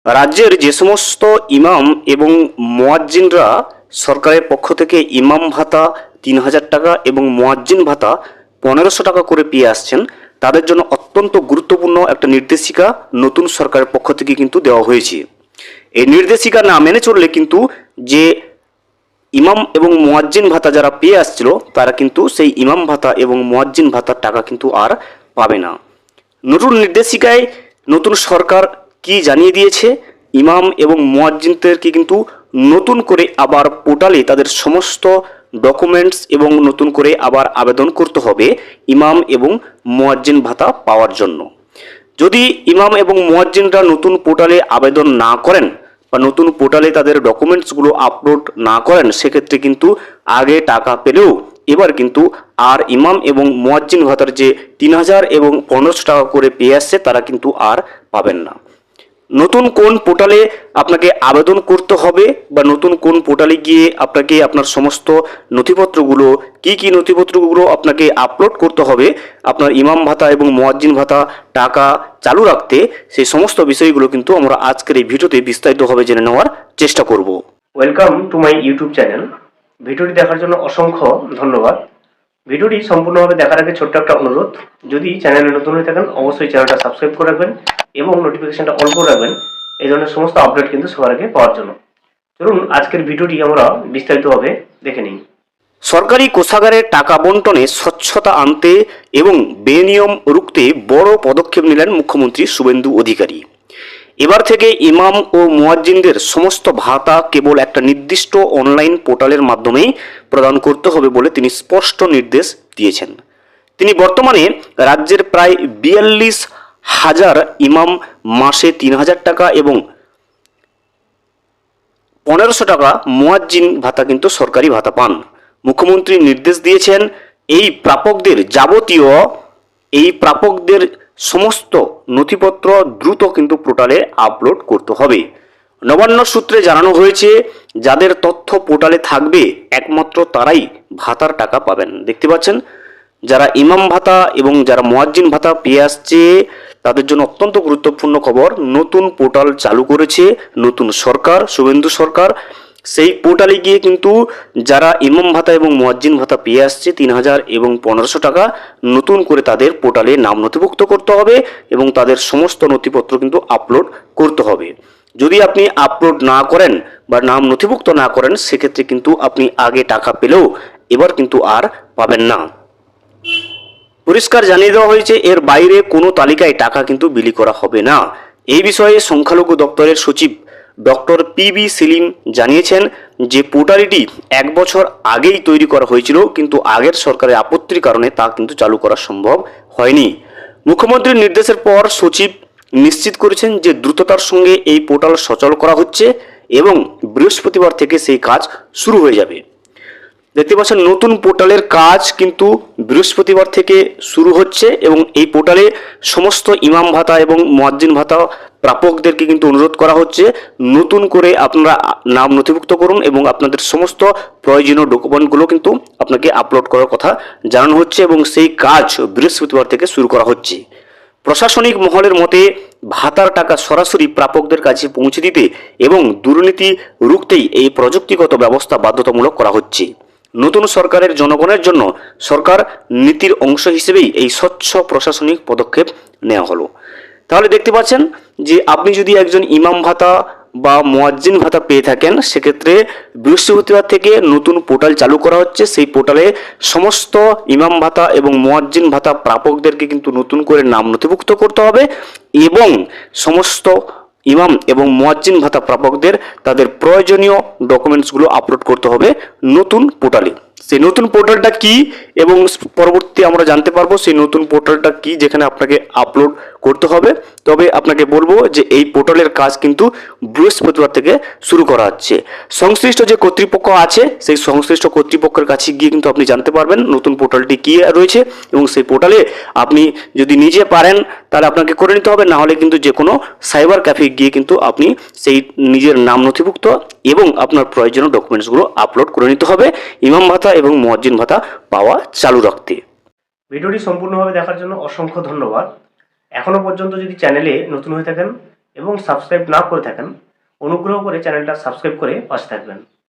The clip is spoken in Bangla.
রাজ্যের যে সমস্ত ইমাম এবং মুয়াজ্জিনরা সরকারের পক্ষ থেকে ইমাম ভাতা ৩,০০০ টাকা এবং মুয়াজ্জিন ভাতা ১৫০০ টাকা করে পেয়ে আসছেন, তাদের জন্য অত্যন্ত গুরুত্বপূর্ণ একটা নির্দেশিকা নতুন সরকারের পক্ষ থেকে কিন্তু দেওয়া হয়েছে। এই নির্দেশিকা না মেনে চললে কিন্তু যে ইমাম এবং মুয়াজ্জিন ভাতা যারা পেয়ে আসছিল তারা কিন্তু সেই ইমাম ভাতা এবং মুয়াজ্জিন ভাতার টাকা কিন্তু আর পাবে না। নতুন নির্দেশিকায় নতুন সরকার কি জানিয়ে দিয়েছে, ইমাম এবং মুয়াজ্জিনদেরকে কিন্তু নতুন করে আবার পোর্টালে তাদের সমস্ত ডকুমেন্টস এবং নতুন করে আবার আবেদন করতে হবে ইমাম এবং মুয়াজ্জিন ভাতা পাওয়ার জন্য। যদি ইমাম এবং মুয়াজ্জিনরা নতুন পোর্টালে আবেদন না করেন বা নতুন পোর্টালে তাদের ডকুমেন্টসগুলো আপলোড না করেন, সেক্ষেত্রে কিন্তু আগে টাকা পেলেও এবার কিন্তু আর ইমাম এবং মুয়াজ্জিন ভাতার যে ৩,০০০ এবং ১৫০০ টাকা করে পেয়ে আসছে তারা কিন্তু আর পাবেন না। নতুন কোন পোর্টালে আপনাকে আবেদন করতে হবে বা নতুন কোন পোর্টালে গিয়ে আপনাকে আপনার সমস্ত নথিপত্রগুলো কি নথিপত্রগুলো আপনাকে আপলোড করতে হবে আপনার ইমাম ভাতা এবং মুয়াজ্জিন ভাতা টাকা চালু রাখতে, সেই সমস্ত বিষয়গুলো কিন্তু আমরা আজকের এই ভিডিওতে বিস্তারিতভাবে জেনে নেওয়ার চেষ্টা করব। Welcome to my YouTube channel. ভিডিওটি দেখার জন্য অসংখ্য ধন্যবাদ। ভিডিওটি সম্পূর্ণভাবে দেখার আগে ছোট্ট একটা অনুরোধ, যদি চ্যানেলে নতুন হয়ে থাকেন অবশ্যই চ্যানেলটা সাবস্ক্রাইব করে রাখবেন এবং নোটিফিকেশনটা অন করে রাখবেন এই ধরনের সমস্ত আপডেট কিন্তু সবার আগে পাওয়ার জন্য। চলুন আজকের ভিডিওটি আমরা বিস্তারিতভাবে দেখে নিই। সরকারি কোষাগারে টাকা বন্টনে স্বচ্ছতা আনতে এবং বেনিয়ম রুখতে বড় পদক্ষেপ নিলেন মুখ্যমন্ত্রী শুভেন্দু অধিকারী। এবার থেকে ইমাম ও মুয়াজ্জিনদের সমস্ত ভাতা কেবল একটা নির্দিষ্ট অনলাইন পোর্টালের মাধ্যমেই প্রদান করতে হবে বলে তিনি স্পষ্ট নির্দেশ দিয়েছেন। তিনি বর্তমানে রাজ্যের প্রায় ৪২,০০০ ইমাম মাসে ৩,০০০ টাকা এবং ১৫০০ টাকা মুয়াজ্জিন ভাতা কিন্তু সরকারি ভাতা পান। মুখ্যমন্ত্রী নির্দেশ দিয়েছেন এই প্রাপকদের সমস্ত নথিপত্র দ্রুত কিন্তু পোর্টালে আপলোড করতে হবে। নবান্ন সূত্রে জানানো হয়েছে, যাদের তথ্য পোর্টালে থাকবে একমাত্র তারাই ভাতার টাকা পাবেন। দেখতে পাচ্ছেন, যারা ইমাম ভাতা এবং যারা মুয়াজ্জিন ভাতা পেয়ে আসছে তাদের জন্য অত্যন্ত গুরুত্বপূর্ণ খবর, নতুন পোর্টাল চালু করেছে নতুন সরকার, শুভেন্দু সরকার। সেই পোর্টালে গিয়ে কিন্তু যারা ইমাম ভাতা এবং মুয়াজ্জিন ভাতা পেয়ে আসছে ৩,০০০ এবং ১৫০০ টাকা, নতুন করে তাদের পোর্টালে নাম নথিভুক্ত করতে হবে এবং তাদের সমস্ত নথিপত্র কিন্তু আপলোড করতে হবে। যদি আপনি আপলোড না করেন বা নাম নথিভুক্ত না করেন, সেক্ষেত্রে কিন্তু আপনি আগে টাকা পেলেও এবার কিন্তু আর পাবেন না। পরিষ্কার জানিয়ে দেওয়া হয়েছে, এর বাইরে কোনো তালিকায় টাকা কিন্তু বিলি করা হবে না। এই বিষয়ে সংখ্যালঘু দপ্তরের সচিব ডক্টর PB সেলিম জানিয়েছেন যে পোর্টালটি ১ বছর আগেই তৈরি করা হয়েছিল, কিন্তু আগের সরকারের আপত্তির কারণে তা কিন্তু চালু করা সম্ভব হয়নি। মুখ্যমন্ত্রীর নির্দেশের পর সচিব নিশ্চিত করেছেন যে দ্রুততার সঙ্গে এই পোর্টাল সচল করা হচ্ছে এবং বৃহস্পতিবার থেকে সেই কাজ শুরু হয়ে যাবে। দেখতে পাচ্ছেন, নতুন পোর্টালের কাজ কিন্তু বৃহস্পতিবার থেকে শুরু হচ্ছে এবং এই পোর্টালে সমস্ত ইমাম ভাতা এবং মুয়াজ্জিন ভাতা প্রাপকদেরকে কিন্তু অনুরোধ করা হচ্ছে নতুন করে আপনারা নাম নথিভুক্ত করুন এবং আপনাদের সমস্ত প্রয়োজনীয় ডকুমেন্টগুলো কিন্তু আপনাকে আপলোড করার কথা জানানো হচ্ছে এবং সেই কাজ বৃহস্পতিবার থেকে শুরু করা হচ্ছে। প্রশাসনিক মহলের মতে ভাতার টাকা সরাসরি প্রাপকদের কাছে পৌঁছে দিতে এবং দুর্নীতি রুখতেই এই প্রযুক্তিগত ব্যবস্থা বাধ্যতামূলক করা হচ্ছে। নতুন সরকারের জনগণের জন্য সরকার নীতির অংশ হিসেবেই এই স্বচ্ছ প্রশাসনিক পদক্ষেপ নেওয়া হলো। তাহলে দেখতে পাচ্ছেন যে আপনি যদি একজন ইমাম ভাতা বা মুয়াজ্জিন ভাতা পেয়ে থাকেন, সেক্ষেত্রে বৃহস্পতিবার থেকে নতুন পোর্টাল চালু করা হচ্ছে। সেই পোর্টালে সমস্ত ইমাম ভাতা এবং মুয়াজ্জিন ভাতা প্রাপকদেরকে কিন্তু নতুন করে নাম নথিভুক্ত করতে হবে এবং সমস্ত ইমাম এবং মুয়াজ্জিন ভাতা প্রাপকদের তাদের প্রয়োজনীয় ডকুমেন্টসগুলো আপলোড করতে হবে নতুন পোর্টালে। সেই নতুন পোর্টালটা কি এবং পরবর্তী আমরা জানতে পারবো সেই নতুন পোর্টালটা কি যেখানে আপনাকে আপলোড করতে হবে। তবে আপনাকে বলবো যে এই পোর্টালের কাজ কিন্তু বৃহস্পতিবার থেকে শুরু করা হচ্ছে। সংশ্লিষ্ট যে কর্তৃপক্ষ আছে সেই সংশ্লিষ্ট কর্তৃপক্ষের কাছে গিয়ে কিন্তু আপনি জানতে পারবেন নতুন পোর্টালটি কি রয়েছে এবং সেই পোর্টালে আপনি যদি নিজে পারেন তাহলে আপনাকে করে নিতে হবে, না হলে কিন্তু যে কোনো সাইবার ক্যাফে গিয়ে কিন্তু আপনি সেই নিজের নাম নথিভুক্ত এবং আপনার প্রয়োজনীয় ডকুমেন্টসগুলো আপলোড করে নিতে হবে ইমাম ভাতা এবং মুয়াজ্জিন ভাতা পাওয়া চালু রাখতে। ভিডিওটি সম্পূর্ণভাবে দেখার জন্য অসংখ্য ধন্যবাদ। এখনো পর্যন্ত যদি চ্যানেলে নতুন হয়ে থাকেন এবং সাবস্ক্রাইব না করে থাকেন অনুগ্রহ করে চ্যানেলটা সাবস্ক্রাইব করে পাশে থাকবেন।